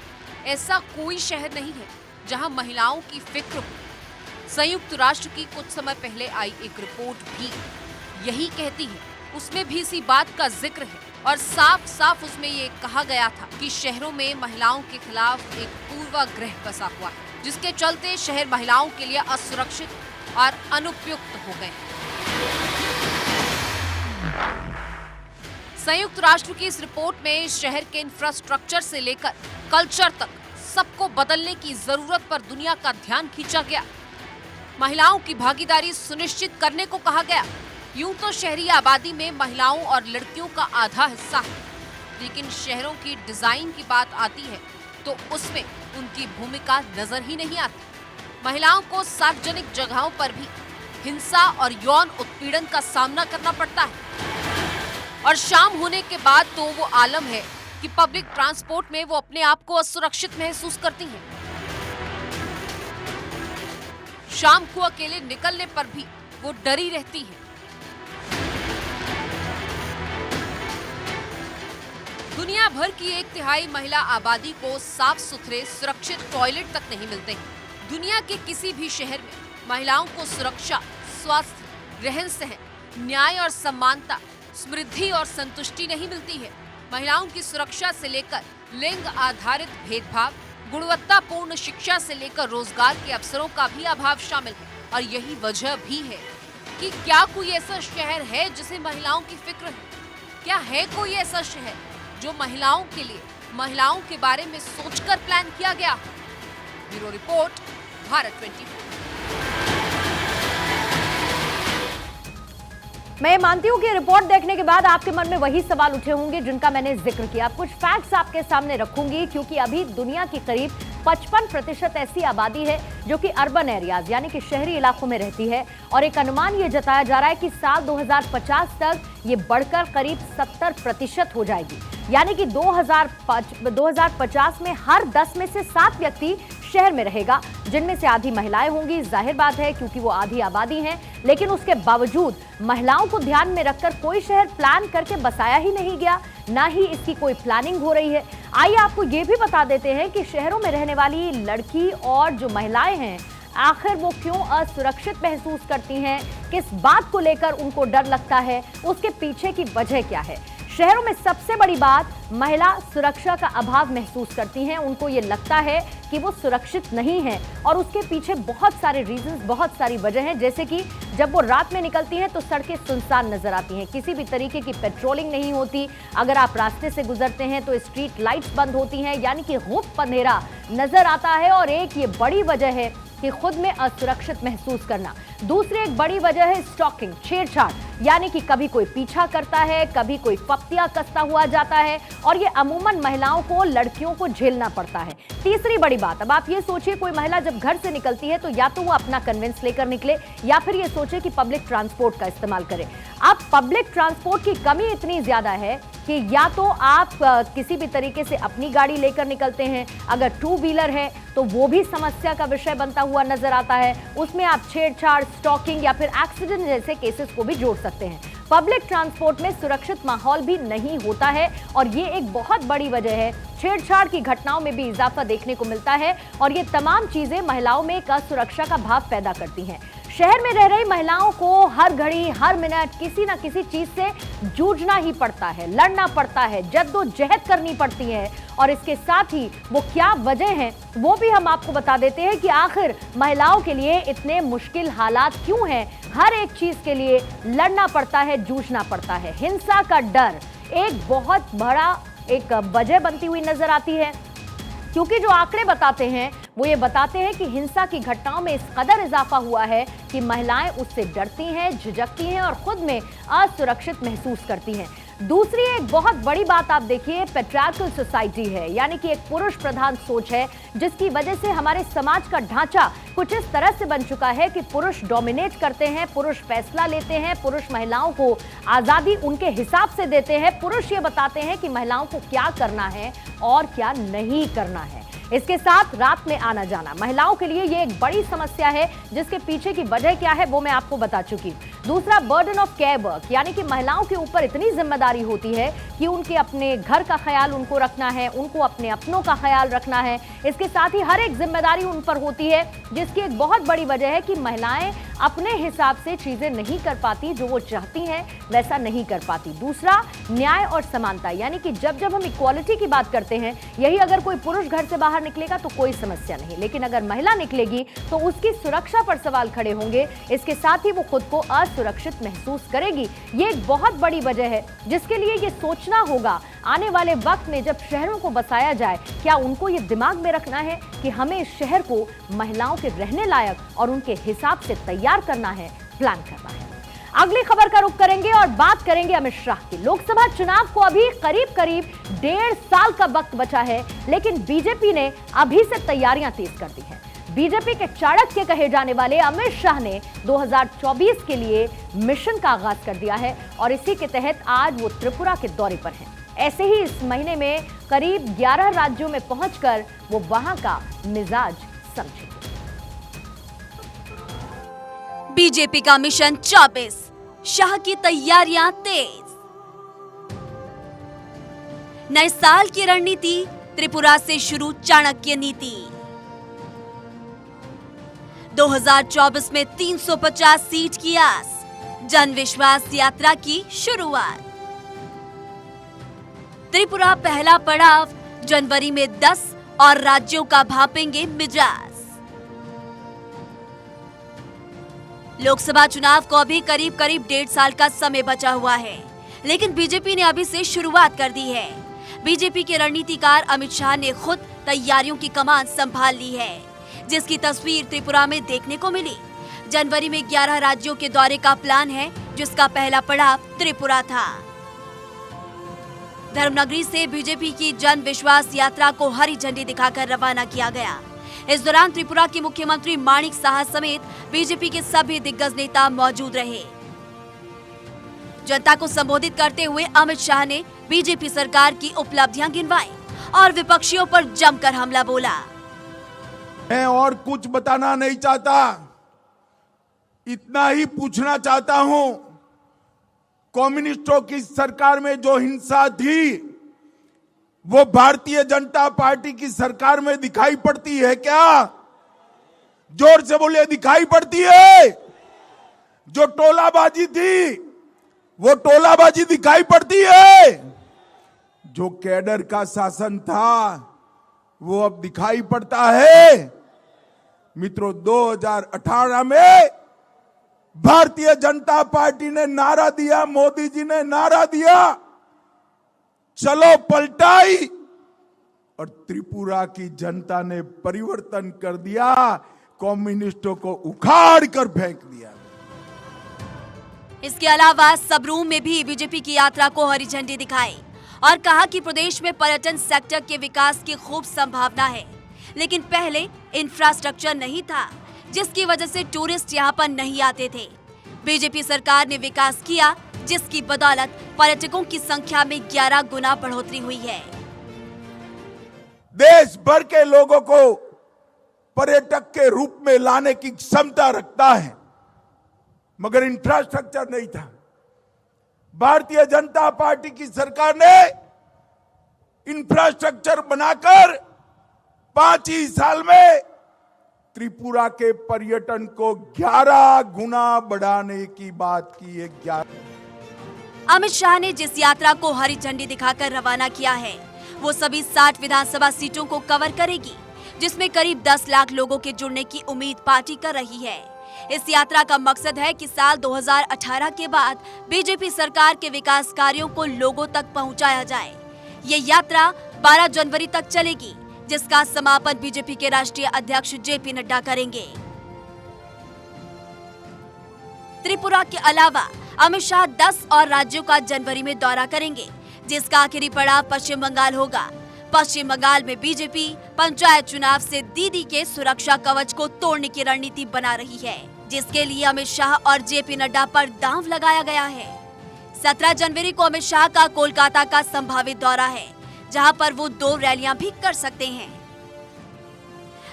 ऐसा कोई शहर नहीं है जहां महिलाओं की फिक्र हो। संयुक्त राष्ट्र की कुछ समय पहले आई एक रिपोर्ट भी यही कहती है। उसमें भी इसी बात का जिक्र है और साफ साफ उसमें ये कहा गया था कि शहरों में महिलाओं के खिलाफ एक पूर्वाग्रह बसा हुआ है, जिसके चलते शहर महिलाओं के लिए असुरक्षित और अनुपयुक्त हो गए। संयुक्त राष्ट्र की इस रिपोर्ट में शहर के इंफ्रास्ट्रक्चर से लेकर कल्चर तक सबको बदलने की जरूरत पर दुनिया का ध्यान खींचा गया। महिलाओं की भागीदारी सुनिश्चित करने को कहा गया। यूं तो शहरी आबादी में महिलाओं और लड़कियों का आधा हिस्सा है, लेकिन शहरों की डिजाइन की बात आती है तो उसमें उनकी भूमिका नजर ही नहीं आती। महिलाओं को सार्वजनिक जगहों पर भी हिंसा और यौन उत्पीड़न का सामना करना पड़ता है और शाम होने के बाद तो वो आलम है कि पब्लिक ट्रांसपोर्ट में वो अपने आप को असुरक्षित महसूस करती हैं। शाम को अकेले निकलने पर भी वो डरी रहती है। दुनिया भर की 1/3 महिला आबादी को साफ सुथरे सुरक्षित टॉयलेट तक नहीं मिलते हैं। दुनिया के किसी भी शहर में महिलाओं को सुरक्षा, स्वास्थ्य, रहन सहन, न्याय और समानता, समृद्धि और संतुष्टि नहीं मिलती है। महिलाओं की सुरक्षा से लेकर लिंग आधारित भेदभाव, गुणवत्तापूर्ण शिक्षा से लेकर रोजगार के अवसरों का भी अभाव शामिल है। और यही वजह भी है कि क्या कोई ऐसा शहर है जिसे महिलाओं की फिक्र है? क्या है कोई ऐसा शहर जो महिलाओं के लिए, महिलाओं के बारे में सोचकर प्लान किया गया? Bureau report, Bharat 24। मैं मानती हूं कि रिपोर्ट देखने के बाद आपके मन में वही सवाल उठे होंगे जिनका मैंने जिक्र किया। कुछ फैक्ट्स आपके सामने रखूंगी क्योंकि अभी दुनिया की करीब 55% ऐसी आबादी है जो कि अर्बन एरियाज यानी कि शहरी इलाकों में रहती है और एक अनुमान ये जताया जा रहा है कि साल 2050 तक ये बढ़कर करीब 70% हो जाएगी। यानी कि 2050 में हर 10 में से 7 व्यक्ति शहर में रहेगा, जिनमें से आधी महिलाएं होंगी। जाहिर बात है क्योंकि वो आधी आबादी हैं, लेकिन उसके बावजूद महिलाओं को ध्यान में रखकर कोई शहर प्लान करके बसाया ही नहीं गया, ना ही इसकी कोई प्लानिंग हो रही है। आइए आपको ये भी बता देते हैं कि शहरों में रहने वाली लड़की और जो महिलाएं हैं आखिर वो क्यों असुरक्षित महसूस करती हैं, किस बात को लेकर उनको डर लगता है, उसके पीछे की वजह क्या है। शहरों में सबसे बड़ी बात, महिला सुरक्षा का अभाव महसूस करती हैं। उनको ये लगता है कि वो सुरक्षित नहीं है और उसके पीछे बहुत सारे रीजंस, बहुत सारी वजह हैं। जैसे कि जब वो रात में निकलती हैं तो सड़कें सुनसान नजर आती हैं, किसी भी तरीके की पेट्रोलिंग नहीं होती। अगर आप रास्ते से गुजरते हैं तो स्ट्रीट लाइट्स बंद होती हैं, यानी कि गुप्त अंधेरा नजर आता है। और एक ये बड़ी वजह है कि खुद में असुरक्षित महसूस करना। दूसरी एक बड़ी वजह है स्टॉकिंग, छेड़छाड़, यानी कि कभी कोई पीछा करता है, कभी कोई पप्तियां कसता हुआ जाता है और ये अमूमन महिलाओं को, लड़कियों को झेलना पड़ता है। तीसरी बड़ी बात, अब आप ये सोचिए कोई महिला जब घर से निकलती है तो या तो वो अपना कन्वेंस लेकर निकले या फिर ये सोचे कि पब्लिक ट्रांसपोर्ट का इस्तेमाल करे। अब पब्लिक ट्रांसपोर्ट की कमी इतनी ज्यादा है कि या तो आप किसी भी तरीके से अपनी गाड़ी लेकर निकलते हैं, अगर 2 व्हीलर है तो वो भी समस्या का विषय बनता हुआ नजर आता है। उसमें आप छेड़छाड़, स्टॉकिंग या फिर एक्सीडेंट जैसे केसेस को भी जोड़ सकते हैं। पब्लिक ट्रांसपोर्ट में सुरक्षित माहौल भी नहीं होता है और ये एक बहुत बड़ी वजह है। छेड़छाड़ की घटनाओं में भी इजाफा देखने को मिलता है और ये तमाम चीजें महिलाओं में एक असुरक्षा का भाव पैदा करती हैं। शहर में रह रही महिलाओं को हर घड़ी, हर मिनट किसी ना किसी चीज से जूझना ही पड़ता है, लड़ना पड़ता है, जद्दोजहद करनी पड़ती है। और इसके साथ ही वो क्या वजह है वो भी हम आपको बता देते हैं कि आखिर महिलाओं के लिए इतने मुश्किल हालात क्यों हैं। हर एक चीज के लिए लड़ना पड़ता है, जूझना पड़ता है। हिंसा का डर एक बहुत बड़ा एक वजह बनती हुई नजर आती है, क्योंकि जो आंकड़े बताते हैं वो ये बताते हैं कि हिंसा की घटनाओं में इस कदर इजाफा हुआ है कि महिलाएं उससे डरती हैं, झिझकती हैं और खुद में असुरक्षित महसूस करती हैं। दूसरी एक बहुत बड़ी बात आप देखिए, पैट्रियार्कल सोसाइटी है, यानी कि एक पुरुष प्रधान सोच है जिसकी वजह से हमारे समाज का ढांचा कुछ इस तरह से बन चुका है कि पुरुष डोमिनेट करते हैं, पुरुष फैसला लेते हैं, पुरुष महिलाओं को आजादी उनके हिसाब से देते हैं, पुरुष ये बताते हैं कि महिलाओं को क्या करना है और क्या नहीं करना है। इसके साथ रात में आना जाना महिलाओं के लिए ये एक बड़ी समस्या है, जिसके पीछे की वजह क्या है वो मैं आपको बता चुकी। दूसरा, बर्डन ऑफ केयर वर्क, यानी कि महिलाओं के ऊपर इतनी जिम्मेदारी होती है कि उनके अपने घर का ख्याल उनको रखना है, उनको अपने अपनों का ख्याल रखना है। इसके साथ ही हर एक जिम्मेदारी उन पर होती है, जिसकी एक बहुत बड़ी वजह है कि महिलाएं अपने हिसाब से चीजें नहीं कर पाती, जो वो चाहती हैं वैसा नहीं कर पाती। दूसरा, न्याय और समानता, यानी कि जब जब हम इक्वालिटी की बात करते हैं, यही अगर कोई पुरुष घर से बाहर निकलेगा तो कोई समस्या नहीं, लेकिन अगर महिला निकलेगी तो उसकी सुरक्षा पर सवाल खड़े होंगे। इसके साथ ही वो खुद को सुरक्षित महसूस करेगी। ये एक बहुत बड़ी वजह है जिसके लिए ये सोचना होगा आने वाले वक्त में जब शहरों को बसाया जाए, क्या उनको ये दिमाग में रखना है कि हमें इस शहर को महिलाओं के रहने लायक और उनके हिसाब से तैयार करना है, प्लान करना है। अगली खबर का रुख करेंगे और बात करेंगे अमित शाह की। लोकसभा चुनाव को अभी करीब 1.5 साल का वक्त बचा है, लेकिन बीजेपी ने अभी से तैयारियां तेज कर दी हैं। बीजेपी के चाणक्य कहे जाने वाले अमित शाह ने 2024 के लिए मिशन का आगाज कर दिया है और इसी के तहत आज वो त्रिपुरा के दौरे पर हैं। ऐसे ही इस महीने में करीब 11 राज्यों में पहुंचकर वो वहां का मिजाज समझेंगे। बीजेपी का मिशन 24, शाह की तैयारियां तेज। नए साल की रणनीति, त्रिपुरा से शुरू चाणक्य नीति। 2024 में 350 सीट की आस, जन विश्वास यात्रा की शुरुआत। त्रिपुरा पहला पड़ाव, जनवरी में 10 और राज्यों का भापेंगे मिजाज। लोकसभा चुनाव को अभी करीब 1.5 साल का समय बचा हुआ है, लेकिन बीजेपी ने अभी से शुरुआत कर दी है। बीजेपी के रणनीतिकार अमित शाह ने खुद तैयारियों की कमान संभाल ली है, जिसकी तस्वीर त्रिपुरा में देखने को मिली। जनवरी में 11 राज्यों के दौरे का प्लान है, जिसका पहला पड़ाव त्रिपुरा था। धर्मनगरी से बीजेपी की जन विश्वास यात्रा को हरी झंडी दिखाकर रवाना किया गया। इस दौरान त्रिपुरा के मुख्यमंत्री माणिक साहा समेत बीजेपी के सभी दिग्गज नेता मौजूद रहे। जनता को संबोधित करते हुए अमित शाह ने बीजेपी सरकार की उपलब्धियां गिनवाई और विपक्षियों पर जमकर हमला बोला। मैं और कुछ बताना नहीं चाहता, इतना ही पूछना चाहता हूं, कम्युनिस्टों की सरकार में जो हिंसा थी वो भारतीय जनता पार्टी की सरकार में दिखाई पड़ती है क्या? जोर से बोलिए, दिखाई पड़ती है? जो टोलाबाजी थी वो टोलाबाजी दिखाई पड़ती है? जो कैडर का शासन था वो अब दिखाई पड़ता है? मित्रों, 2018 में भारतीय जनता पार्टी ने नारा दिया, मोदी जी ने नारा दिया, चलो पलटाई, और त्रिपुरा की जनता ने परिवर्तन कर दिया, कम्युनिस्टों को उखाड़ कर फेंक दिया। इसके अलावा सबरूम में भी बीजेपी की यात्रा को हरी झंडी दिखाई और कहा कि प्रदेश में पर्यटन सेक्टर के विकास की खूब संभावना है, लेकिन पहले इंफ्रास्ट्रक्चर नहीं था, जिसकी वजह से टूरिस्ट यहाँ पर नहीं आते थे। बीजेपी सरकार ने विकास किया, जिसकी बदौलत पर्यटकों की संख्या में 11 गुना बढ़ोतरी हुई है। देश भर के लोगों को पर्यटक के रूप में लाने की क्षमता रखता है, मगर इंफ्रास्ट्रक्चर नहीं था। भारतीय जनता पार्टी की सरकार ने इंफ्रास्ट्रक्चर बनाकर 5 ही साल में त्रिपुरा के पर्यटन को 11 गुना बढ़ाने की बात की है। अमित शाह ने जिस यात्रा को हरी झंडी दिखाकर रवाना किया है, वो सभी 60 विधानसभा सीटों को कवर करेगी, जिसमें करीब 10 लाख लोगों के जुड़ने की उम्मीद पार्टी कर रही है। इस यात्रा का मकसद है कि साल 2018 के बाद बीजेपी सरकार के विकास कार्यों को लोगों तक पहुंचाया जाए। ये यात्रा 12 जनवरी तक चलेगी, जिसका समापन बीजेपी के राष्ट्रीय अध्यक्ष जेपी नड्डा करेंगे। त्रिपुरा के अलावा अमित शाह 10 और राज्यों का जनवरी में दौरा करेंगे, जिसका आखिरी पड़ाव पश्चिम बंगाल होगा। पश्चिम बंगाल में बीजेपी पंचायत चुनाव से दीदी के सुरक्षा कवच को तोड़ने की रणनीति बना रही है, जिसके लिए अमित शाह और जेपी नड्डा पर दांव लगाया गया है। 17 जनवरी को अमित शाह का कोलकाता का संभावित दौरा है, जहां पर वो 2 रैलियां भी कर सकते हैं।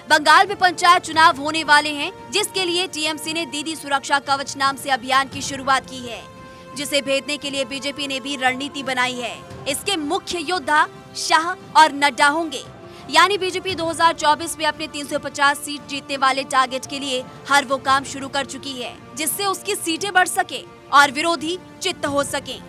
बंगाल में पंचायत चुनाव होने वाले हैं, जिसके लिए टीएमसी ने दीदी सुरक्षा कवच नाम से अभियान की शुरुआत की है, जिसे भेदने के लिए बीजेपी ने भी रणनीति बनाई है। इसके मुख्य योद्धा शाह और नड्डा होंगे, यानी बीजेपी 2024 में अपने 350 सीट जीतने वाले टारगेट के लिए हर वो काम शुरू कर चुकी है, जिससे उसकी सीटें बढ़ सके और विरोधी चित्त हो सके।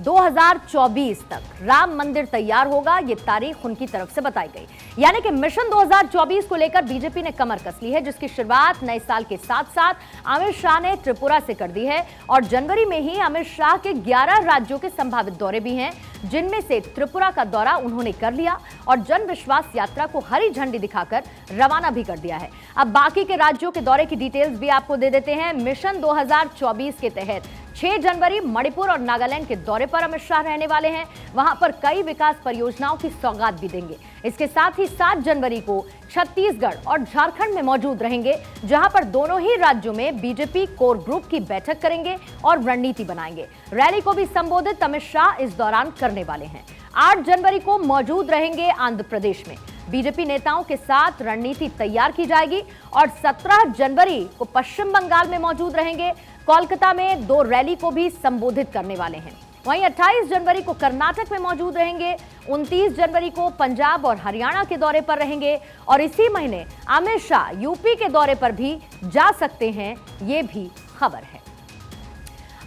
2024 तक राम मंदिर तैयार होगा, ये तारीख उनकी तरफ से बताई गई। यानी कि मिशन 2024 को लेकर बीजेपी ने कमर कस ली है, जिसकी शुरुआत नए साल के साथ साथ अमित शाह ने त्रिपुरा से कर दी है। और जनवरी में ही अमित शाह के 11 राज्यों के संभावित दौरे भी हैं, जिनमें से त्रिपुरा का दौरा उन्होंने कर लिया और जन विश्वास यात्रा को हरी झंडी दिखाकर रवाना भी कर दिया है। अब बाकी के राज्यों के दौरे की डिटेल्स भी आपको दे देते हैं। मिशन 2024 के तहत 6 जनवरी मणिपुर और नागालैंड के दौरे पर अमित शाह रहने वाले हैं। वहां पर कई विकास परियोजनाओं की सौगात भी देंगे। इसके साथ ही 7 जनवरी को छत्तीसगढ़ और झारखंड में मौजूद रहेंगे, जहां पर दोनों ही राज्यों में बीजेपी कोर ग्रुप की बैठक करेंगे और रणनीति बनाएंगे। रैली को भी संबोधित अमित शाह इस दौरान करने वाले हैं। 8 जनवरी को मौजूद रहेंगे आंध्र प्रदेश में, बीजेपी नेताओं के साथ रणनीति तैयार की जाएगी। और 17 जनवरी को पश्चिम बंगाल में मौजूद रहेंगे, कोलकाता में 2 रैली को भी संबोधित करने वाले हैं। वहीं 28 जनवरी को कर्नाटक में मौजूद रहेंगे, 29 जनवरी को पंजाब और हरियाणा के दौरे पर रहेंगे और इसी महीने अमित शाह यूपी के दौरे पर भी जा सकते हैं, ये भी खबर है।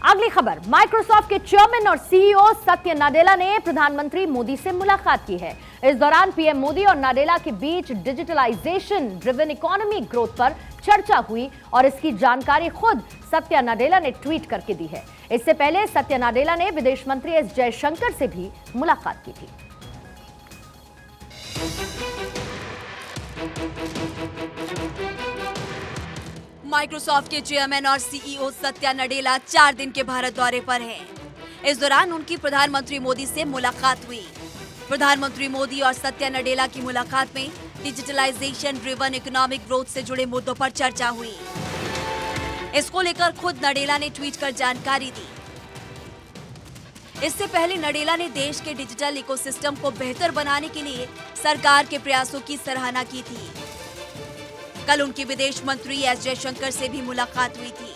अगली खबर, माइक्रोसॉफ्ट के चेयरमैन और सीईओ सत्य नाडेला ने प्रधानमंत्री मोदी से मुलाकात की है। इस दौरान पीएम मोदी और नाडेला के बीच डिजिटलाइजेशन ड्रिवन इकोनॉमी ग्रोथ पर चर्चा हुई और इसकी जानकारी खुद सत्य नाडेला ने ट्वीट करके दी है। इससे पहले सत्य नाडेला ने विदेश मंत्री एस जयशंकर से भी मुलाकात की थी। माइक्रोसॉफ्ट के चेयरमैन और सीईओ सत्या नाडेला 4 दिन के भारत दौरे पर हैं। इस दौरान उनकी प्रधानमंत्री मोदी से मुलाकात हुई। प्रधानमंत्री मोदी और सत्या नाडेला की मुलाकात में डिजिटलाइजेशन ड्रिवन इकोनॉमिक ग्रोथ से जुड़े मुद्दों पर चर्चा हुई। इसको लेकर खुद नाडेला ने ट्वीट कर जानकारी दी। इससे पहले नाडेला ने देश के डिजिटल इकोसिस्टम को बेहतर बनाने के लिए सरकार के प्रयासों की सराहना की थी। कल उनकी विदेश मंत्री एस जयशंकर से भी मुलाकात हुई थी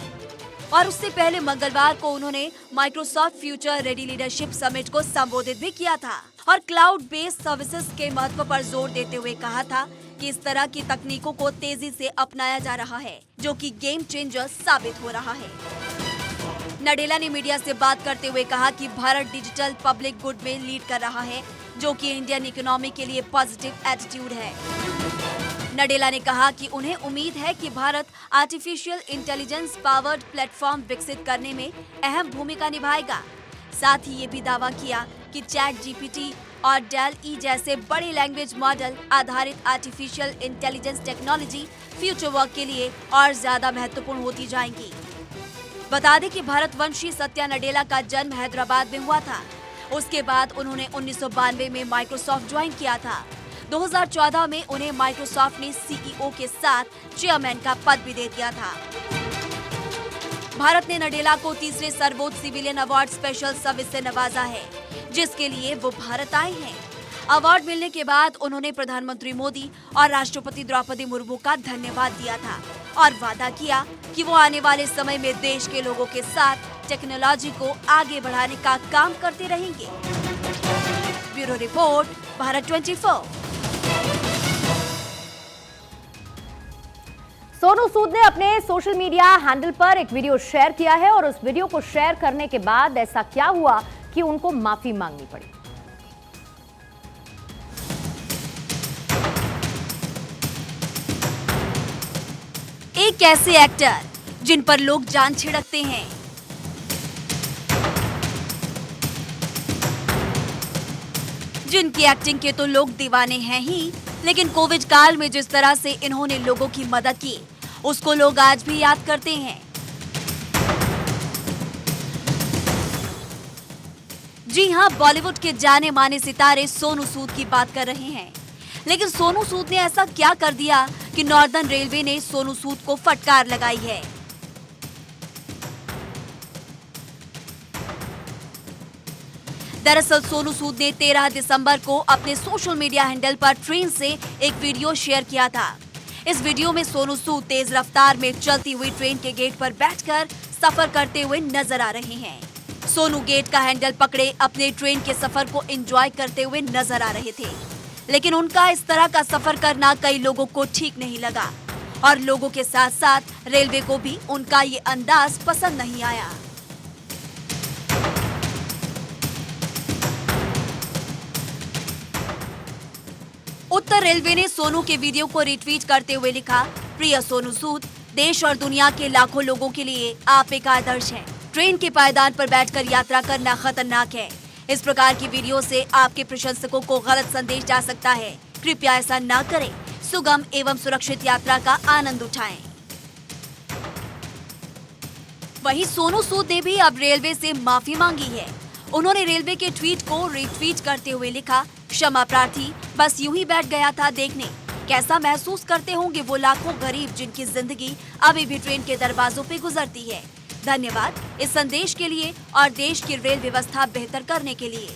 और उससे पहले मंगलवार को उन्होंने Microsoft future ready leadership summit को संबोधित भी किया था और क्लाउड बेस्ड सर्विसेज के महत्व पर जोर देते हुए कहा था कि इस तरह की तकनीकों को तेजी से अपनाया जा रहा है, जो कि गेम चेंजर साबित हो रहा है। नाडेला ने मीडिया से बात करते हुए कहा कि भारत डिजिटल पब्लिक गुड में लीड कर रहा है, जो कि इंडियन इकोनॉमी के लिए पॉजिटिव एटीट्यूड है। नाडेला ने कहा कि उन्हें उम्मीद है कि Bharat artificial intelligence powered platform विकसित करने में अहम भूमिका निभाएगा। साथ ही ये भी दावा किया कि चैट जीपीटी और डेल ई जैसे बड़े लैंग्वेज मॉडल आधारित artificial intelligence technology future work के लिए और ज्यादा महत्वपूर्ण होती जाएंगी। बता दें कि भारतवंशी सत्या नाडेला का जन्म हैदराबाद में हुआ था। उसके बाद उन्होंने 1992 में माइक्रोसॉफ्ट ज्वाइन किया था। 2014 में उन्हें माइक्रोसॉफ्ट ने सीईओ के साथ चेयरमैन का पद भी दे दिया था। भारत ने नाडेला को तीसरे सर्वोच्च सिविलियन अवार्ड स्पेशल सर्विस से नवाजा है, जिसके लिए वो भारत आए हैं। अवार्ड मिलने के बाद उन्होंने प्रधानमंत्री मोदी और राष्ट्रपति द्रौपदी मुर्मू का धन्यवाद दिया था और वादा किया कि वो आने वाले समय में देश के लोगों के साथ टेक्नोलॉजी को आगे बढ़ाने का काम करते रहेंगे। Bureau report, Bharat 24। सोनू सूद ने अपने सोशल मीडिया हैंडल पर एक वीडियो शेयर किया है और उस वीडियो को शेयर करने के बाद ऐसा क्या हुआ कि उनको माफी मांगनी पड़ी। एक ऐसे एक्टर जिन पर लोग जान छिड़कते हैं, जिनकी एक्टिंग के तो लोग दीवाने हैं ही, लेकिन कोविड काल में जिस तरह से इन्होंने लोगों की मदद की, उसको लोग आज भी याद करते हैं। जी हां, बॉलीवुड के जाने माने सितारे सोनू सूद की बात कर रहे हैं। लेकिन सोनू सूद ने ऐसा क्या कर दिया कि नॉर्दर्न रेलवे ने सोनू सूद को फटकार लगाई है। दरअसल सोनू सूद ने 13 दिसंबर को अपने सोशल मीडिया हैंडल पर ट्रेन से एक वीडियो शेयर किया था। इस वीडियो में सोनू सूद तेज रफ्तार में चलती हुई ट्रेन के गेट पर बैठकर सफर करते हुए नजर आ रहे हैं। सोनू गेट का हैंडल पकड़े अपने ट्रेन के सफर को एंजॉय करते हुए नजर आ रहे थे, लेकिन उनका इस तरह का सफर करना कई लोगों को ठीक नहीं लगा और लोगों के साथ साथ रेलवे को भी उनका ये अंदाज पसंद नहीं आया। उत्तर उत्तर रेलवे ने सोनू के वीडियो को रिट्वीट करते हुए लिखा, प्रिय सोनू सूद, देश और दुनिया के लाखों लोगों के लिए आप एक आदर्श हैं। ट्रेन के पायदान पर बैठकर यात्रा करना खतरनाक है। इस प्रकार की वीडियो से आपके प्रशंसकों को गलत संदेश जा सकता है। कृपया ऐसा न करें। सुगम एवं सुरक्षित यात्रा का आनंद उठाएं। वहीं सोनू सूद ने भी अब रेलवे से माफी मांगी है। उन्होंने रेलवे के ट्वीट को रीट्वीट करते हुए लिखा, क्षमा प्रार्थी, बस यूं ही बैठ गया था देखने। कैसा महसूस करते होंगे वो लाखों गरीब जिनकी जिंदगी अभी भी ट्रेन के दरवाजों पे गुजरती है। धन्यवाद इस संदेश के लिए और देश की रेल व्यवस्था बेहतर करने के लिए।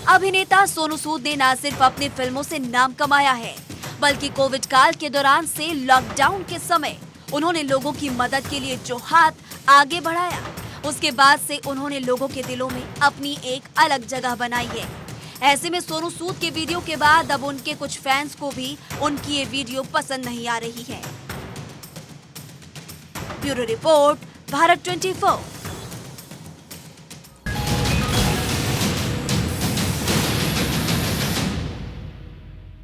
अभिनेता सोनू सूद ने न सिर्फ अपनी फिल्मों से नाम कमाया है, बल्कि कोविड काल के दौरान से लॉकडाउन के समय उन्होंने लोगों की मदद के लिए जो हाथ आगे बढ़ाया, उसके बाद से उन्होंने लोगों के दिलों में अपनी एक अलग जगह बनाई है। ऐसे में सोनू सूद के वीडियो के बाद अब उनके कुछ फैंस को भी उनकी ये वीडियो पसंद नहीं आ रही है। Bureau report, Bharat 24।